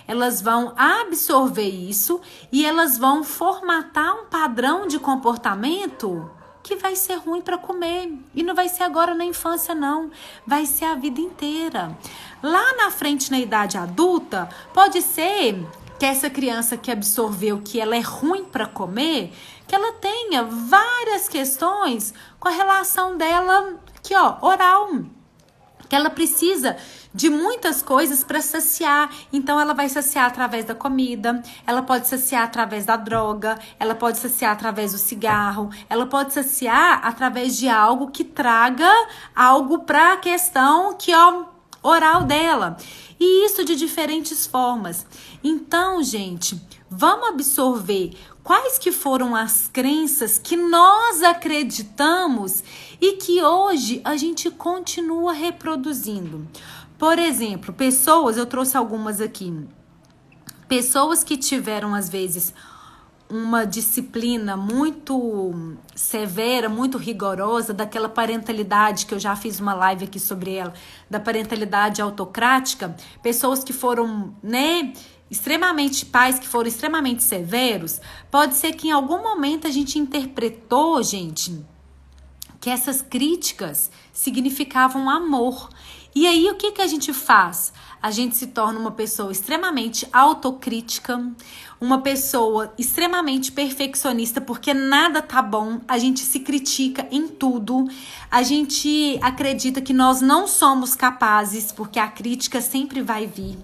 Elas vão absorver isso e elas vão formatar um padrão de comportamento que vai ser ruim para comer. E não vai ser agora na infância, não. Vai ser a vida inteira. Lá na frente, na idade adulta, pode ser que essa criança que absorveu que ela é ruim para comer, que ela tenha várias questões com a relação dela, aqui ó, oral. Que ela precisa de muitas coisas para saciar. Então, ela vai saciar através da comida, ela pode saciar através da droga, ela pode saciar através do cigarro, ela pode saciar através de algo que traga algo para a questão que, ó, oral dela. E isso de diferentes formas. Então, gente, vamos absorver quais que foram as crenças que nós acreditamos e que hoje a gente continua reproduzindo. Por exemplo, pessoas, eu trouxe algumas aqui, pessoas que tiveram às vezes uma disciplina muito severa, muito rigorosa, daquela parentalidade que eu já fiz uma live aqui sobre ela, da parentalidade autocrática, pessoas que foram, né, extremamente pais que foram extremamente severos, pode ser que em algum momento a gente interpretou, gente, que essas críticas significavam amor. E aí o que a gente faz? A gente se torna uma pessoa extremamente autocrítica, uma pessoa extremamente perfeccionista, porque nada tá bom, a gente se critica em tudo, a gente acredita que nós não somos capazes, porque a crítica sempre vai vir.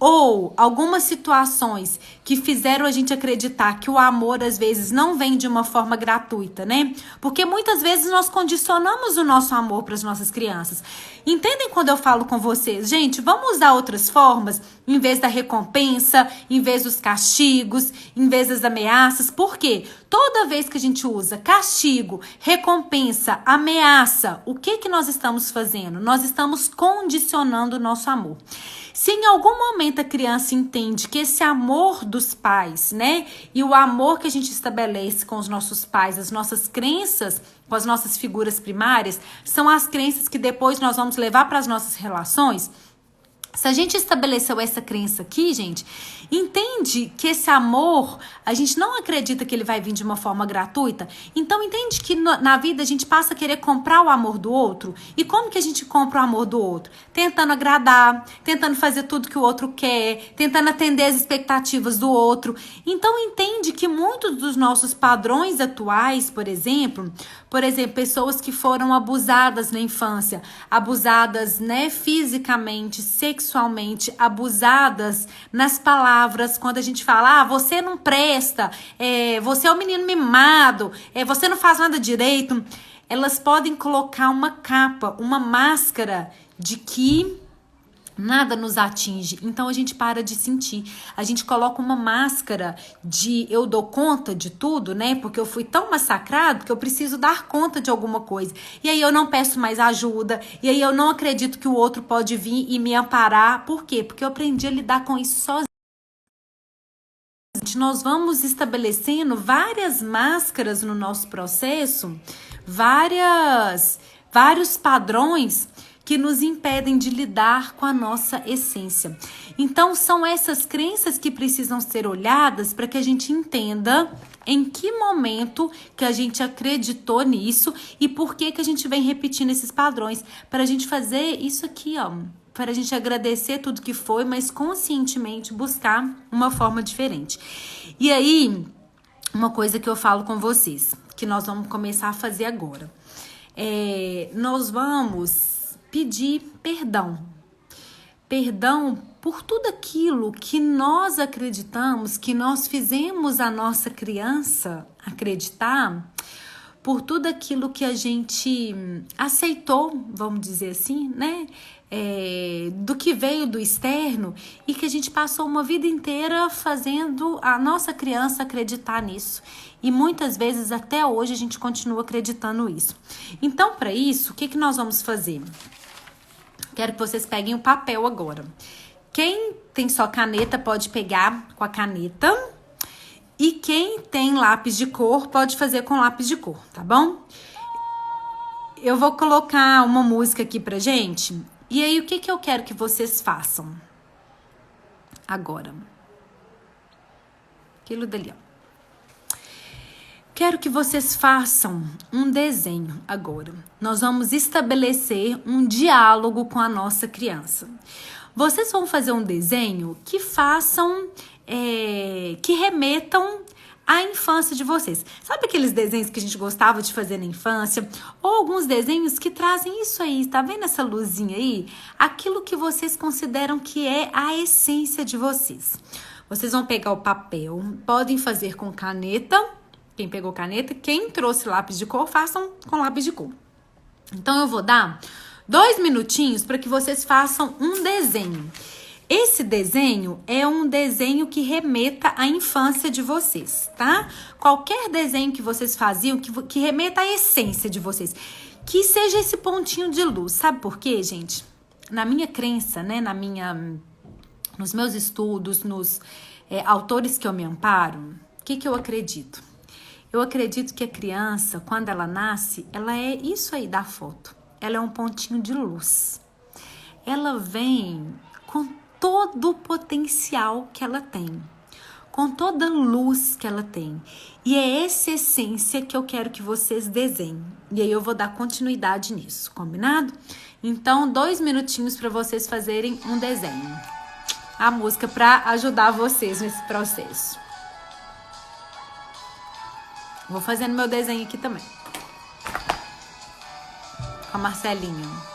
Ou algumas situações que fizeram a gente acreditar que o amor às vezes não vem de uma forma gratuita, né? Porque muitas vezes nós condicionamos o nosso amor para as nossas crianças. Entendem quando eu falo com vocês? Gente, vamos usar outras formas em vez da recompensa, em vez dos castigos, em vez das ameaças. Por quê? Toda vez que a gente usa castigo, recompensa, ameaça, o que nós estamos fazendo? Nós estamos condicionando o nosso amor. Se em algum momento a criança entende que esse amor dos pais, né, e o amor que a gente estabelece com os nossos pais, as nossas crenças com as nossas figuras primárias, são as crenças que depois nós vamos levar para as nossas relações. Se a gente estabeleceu essa crença aqui, gente, entende que esse amor, a gente não acredita que ele vai vir de uma forma gratuita. Então, entende que na vida a gente passa a querer comprar o amor do outro. E como que a gente compra o amor do outro? Tentando agradar, tentando fazer tudo que o outro quer, tentando atender as expectativas do outro. Então, entende que muitos dos nossos padrões atuais, por exemplo, pessoas que foram abusadas na infância, abusadas, né, fisicamente, sexualmente, abusadas nas palavras, quando a gente fala, você não presta, você é um menino mimado, você não faz nada direito, elas podem colocar uma capa, uma máscara de que nada nos atinge, então a gente para de sentir, a gente coloca uma máscara de eu dou conta de tudo, né, porque eu fui tão massacrado que eu preciso dar conta de alguma coisa, e aí eu não peço mais ajuda, e aí eu não acredito que o outro pode vir e me amparar. Por quê? Porque eu aprendi a lidar com isso sozinho. Nós vamos estabelecendo várias máscaras no nosso processo, vários padrões que nos impedem de lidar com a nossa essência. Então, são essas crenças que precisam ser olhadas para que a gente entenda em que momento que a gente acreditou nisso e por que a gente vem repetindo esses padrões. Para a gente fazer isso aqui, ó, para a gente agradecer tudo que foi, mas conscientemente buscar uma forma diferente. E aí, uma coisa que eu falo com vocês, que nós vamos começar a fazer agora. Nós vamos pedir perdão. Perdão por tudo aquilo que nós acreditamos, que nós fizemos a nossa criança acreditar, por tudo aquilo que a gente aceitou, vamos dizer assim, né? Do que veio do externo e que a gente passou uma vida inteira fazendo a nossa criança acreditar nisso. E muitas vezes, até hoje, a gente continua acreditando isso. Então, para isso, o que nós vamos fazer? Quero que vocês peguem o papel agora. Quem tem só caneta pode pegar com a caneta. E quem tem lápis de cor pode fazer com lápis de cor, tá bom? eu vou colocar uma música aqui pra gente. E aí, o que que eu quero que vocês façam agora? Aquilo dali, ó. Quero que vocês façam um desenho agora. Nós vamos estabelecer um diálogo com a nossa criança. Vocês vão fazer um desenho que façam, que remetam à infância de vocês. Sabe aqueles desenhos que a gente gostava de fazer na infância? Ou alguns desenhos que trazem isso aí, tá vendo essa luzinha aí? Aquilo que vocês consideram que é a essência de vocês. Vocês vão pegar o papel, podem fazer com caneta. Quem pegou caneta, quem trouxe lápis de cor, façam com lápis de cor. Então, eu vou dar 2 minutinhos para que vocês façam um desenho. Esse desenho é um desenho que remeta à infância de vocês, tá? Qualquer desenho que vocês faziam, que remeta à essência de vocês. Que seja esse pontinho de luz. Sabe por quê, gente? Na minha crença, né? Nos meus estudos, nos autores que eu me amparo, o que eu acredito? Eu acredito que a criança, quando ela nasce, ela é isso aí da foto. Ela é um pontinho de luz. Ela vem com todo o potencial que ela tem, com toda a luz que ela tem. E é essa essência que eu quero que vocês desenhem. E aí eu vou dar continuidade nisso, combinado? Então, 2 minutinhos para vocês fazerem um desenho. A música para ajudar vocês nesse processo. Vou fazendo meu desenho aqui também. Com a Marcelinha.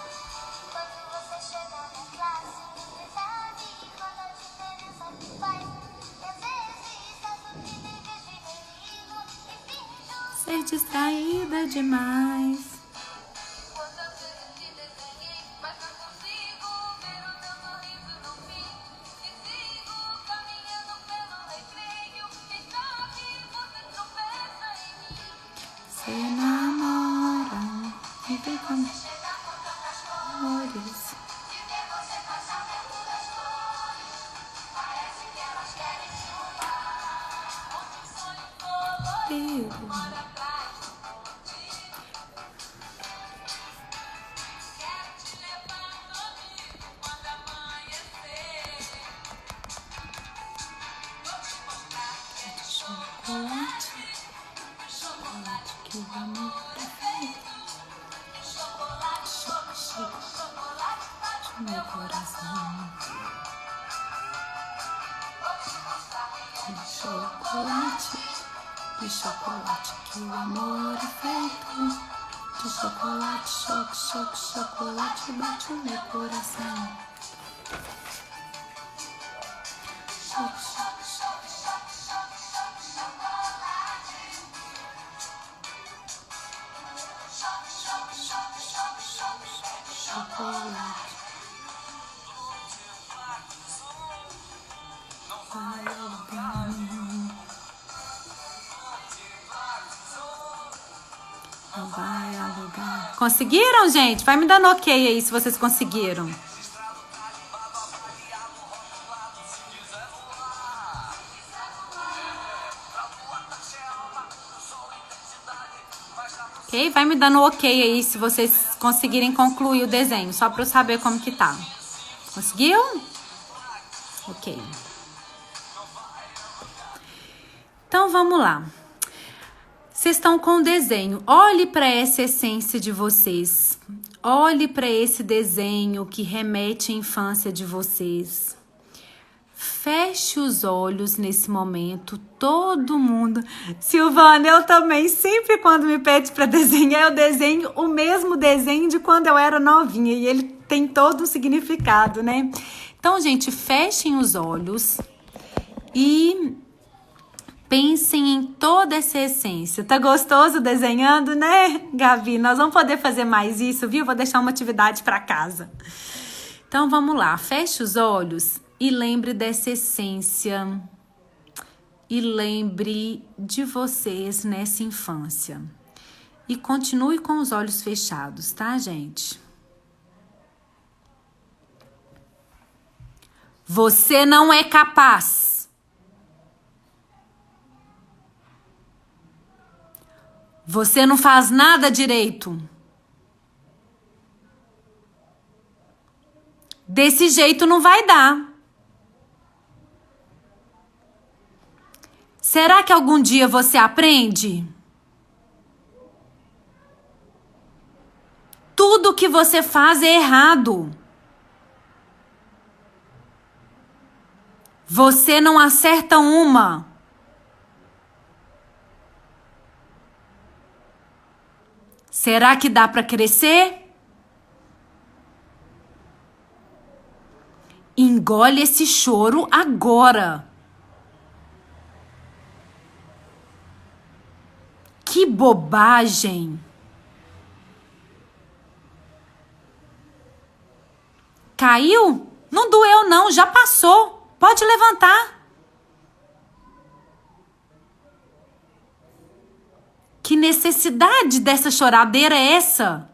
Ser distraída demais. Você namora e vem com amores. Chocolate, chocolate que o amor perfeito. Chocolate, chocolate do meu coração. De chocolate que o amor é feito. De chocolate, chocolate bate o meu coração. Chocolate. Vai alugar. Conseguiram, gente? Vai me dando ok aí se vocês conseguiram. Ok? Vai me dando ok aí se vocês conseguirem concluir o desenho, só para eu saber como que tá. Conseguiu? Ok. Então, vamos lá. Vocês estão com o desenho. Olhe para essa essência de vocês. Olhe para esse desenho que remete à infância de vocês. Feche os olhos nesse momento, todo mundo. Silvana, eu também, sempre quando me pede para desenhar, eu desenho o mesmo desenho de quando eu era novinha. E ele tem todo um significado, né? Então, gente, fechem os olhos e pensem em toda essa essência. Tá gostoso desenhando, né, Gabi? Nós vamos poder fazer mais isso, viu? Vou deixar uma atividade para casa. Então, vamos lá. Feche os olhos e lembre dessa essência. E lembre de vocês nessa infância. E continue com os olhos fechados, tá, gente? Você não é capaz. Você não faz nada direito. Desse jeito não vai dar. Será que algum dia você aprende? Tudo que você faz é errado. Você não acerta uma. Será que dá para crescer? Engole esse choro agora. Que bobagem. Caiu? Não doeu não, já passou. Pode levantar. Que necessidade dessa choradeira é essa?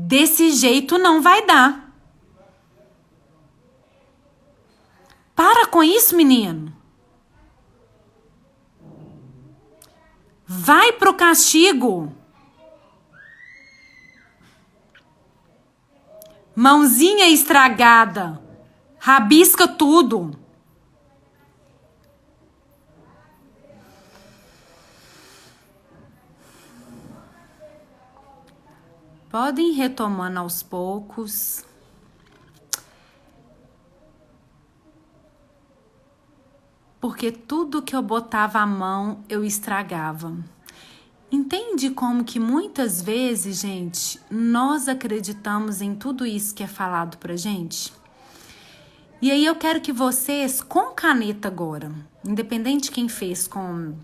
Desse jeito não vai dar. Para com isso, menino. Vai pro castigo. Mãozinha estragada. Rabisca tudo. Podem ir retomando aos poucos. Porque tudo que eu botava a mão, eu estragava. Entende como que muitas vezes, gente, nós acreditamos em tudo isso que é falado pra gente? E aí eu quero que vocês, com caneta agora, independente de quem fez com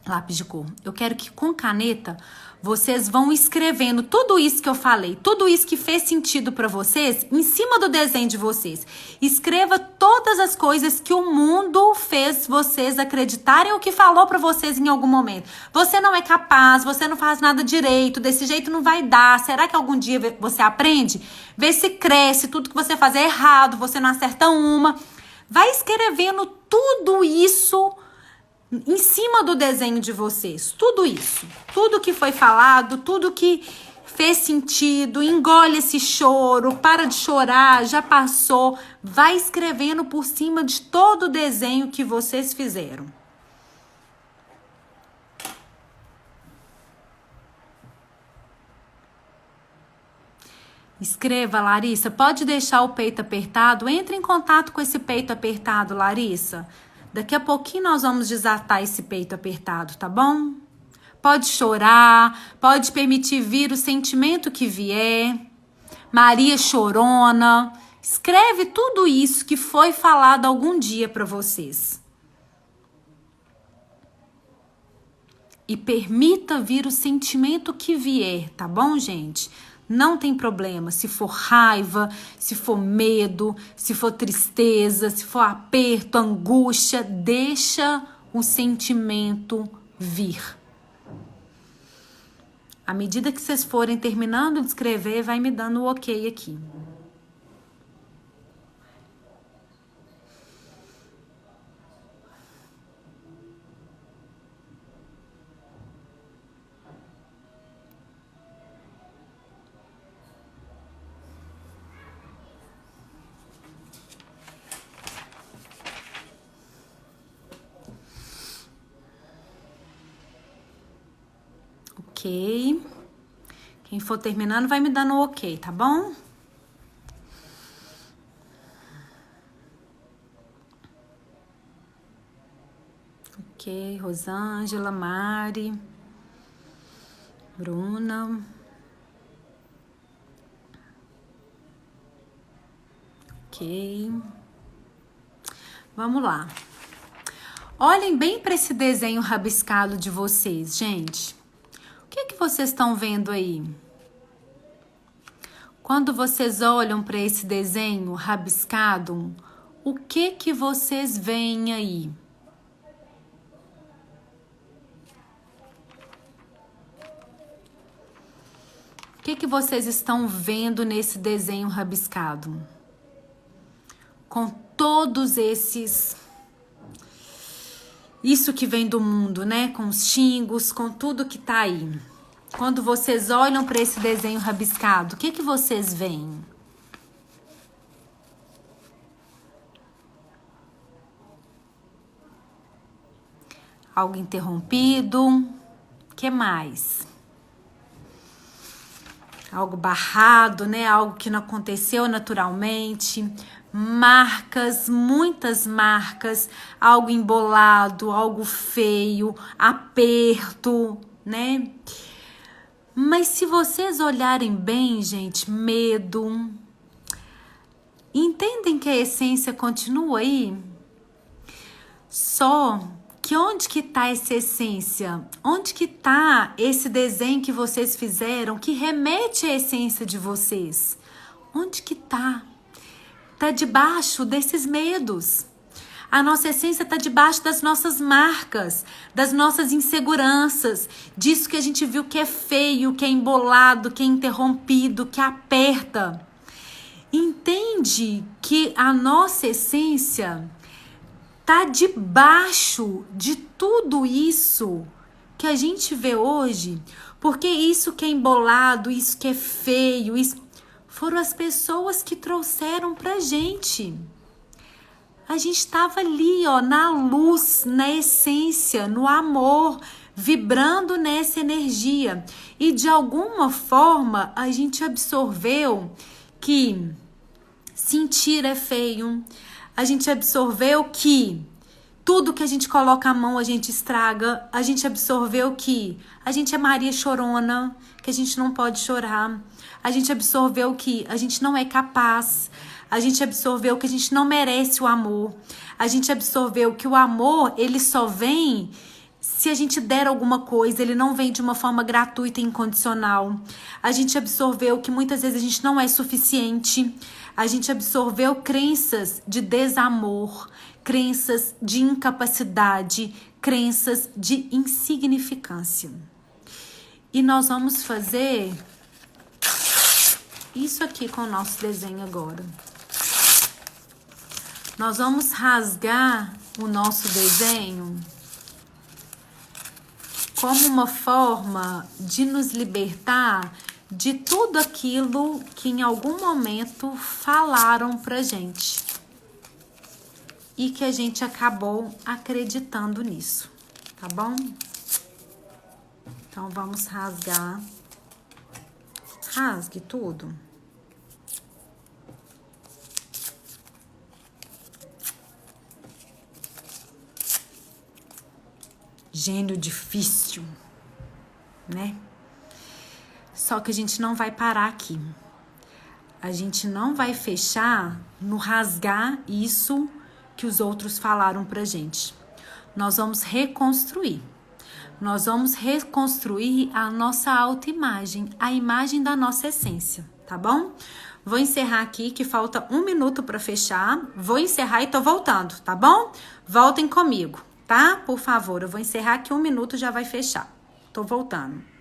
lápis de cor, eu quero que com caneta vocês vão escrevendo tudo isso que eu falei, tudo isso que fez sentido pra vocês, em cima do desenho de vocês. Escreva todas as coisas que o mundo fez vocês acreditarem ou que falou pra vocês em algum momento. Você não é capaz, você não faz nada direito, desse jeito não vai dar. Será que algum dia você aprende? Vê se cresce, tudo que você faz é errado, você não acerta uma. Vai escrevendo tudo isso em cima do desenho de vocês, tudo isso, tudo que foi falado, tudo que fez sentido, engole esse choro, para de chorar, já passou, vai escrevendo por cima de todo o desenho que vocês fizeram. Escreva, Larissa, pode deixar o peito apertado, entre em contato com esse peito apertado, Larissa. Daqui a pouquinho nós vamos desatar esse peito apertado, tá bom? Pode chorar, pode permitir vir o sentimento que vier. Maria chorona. Escreve tudo isso que foi falado algum dia para vocês. E permita vir o sentimento que vier, tá bom, gente? Não tem problema, se for raiva, se for medo, se for tristeza, se for aperto, angústia, deixa o sentimento vir. À medida que vocês forem terminando de escrever, vai me dando o ok aqui. Ok. Quem for terminando vai me dando o ok, tá bom? Ok, Rosângela, Mari, Bruna. Ok. Vamos lá. Olhem bem para esse desenho rabiscado de vocês, gente. O que vocês estão vendo aí? Quando vocês olham para esse desenho rabiscado, o que vocês veem aí? O que vocês estão vendo nesse desenho rabiscado? Com todos esses... Isso que vem do mundo, né? Com os xingos, com tudo que tá aí. Quando vocês olham para esse desenho rabiscado, o que vocês veem? Algo interrompido. O que mais? Algo barrado, né? Algo que não aconteceu naturalmente. Marcas, muitas marcas. Algo embolado, algo feio, aperto, né? Mas se vocês olharem bem, gente, medo. Entendem que a essência continua aí? Só que onde que tá essa essência? Onde que tá esse desenho que vocês fizeram que remete à essência de vocês? Onde que tá? Tá debaixo desses medos. A nossa essência tá debaixo das nossas marcas, das nossas inseguranças, disso que a gente viu que é feio, que é embolado, que é interrompido, que aperta. Entende que a nossa essência tá debaixo de tudo isso que a gente vê hoje, porque isso que é embolado, isso que é feio, isso foram as pessoas que trouxeram pra gente. A gente estava ali, ó, na luz, na essência, no amor, vibrando nessa energia. E de alguma forma a gente absorveu que sentir é feio. A gente absorveu que tudo que a gente coloca a mão a gente estraga. A gente absorveu que a gente é Maria Chorona, que a gente não pode chorar. A gente absorveu que a gente não é capaz. A gente absorveu que a gente não merece o amor. A gente absorveu que o amor, ele só vem se a gente der alguma coisa, ele não vem de uma forma gratuita e incondicional. A gente absorveu que muitas vezes a gente não é suficiente. A gente absorveu crenças de desamor, crenças de incapacidade, crenças de insignificância. E nós vamos fazer isso aqui com o nosso desenho agora. Nós vamos rasgar o nosso desenho como uma forma de nos libertar de tudo aquilo que em algum momento falaram pra gente e que a gente acabou acreditando nisso, tá bom? Então vamos rasgar. Rasgue tudo. Gênio difícil, né? Só que a gente não vai parar aqui. A gente não vai fechar no rasgar isso que os outros falaram pra gente. Nós vamos reconstruir. Nós vamos reconstruir a nossa autoimagem, a imagem da nossa essência, tá bom? Vou encerrar aqui, que falta 1 minuto pra fechar. Vou encerrar e tô voltando, tá bom? Voltem comigo, tá? Por favor, eu vou encerrar aqui 1 minuto, já vai fechar. Tô voltando.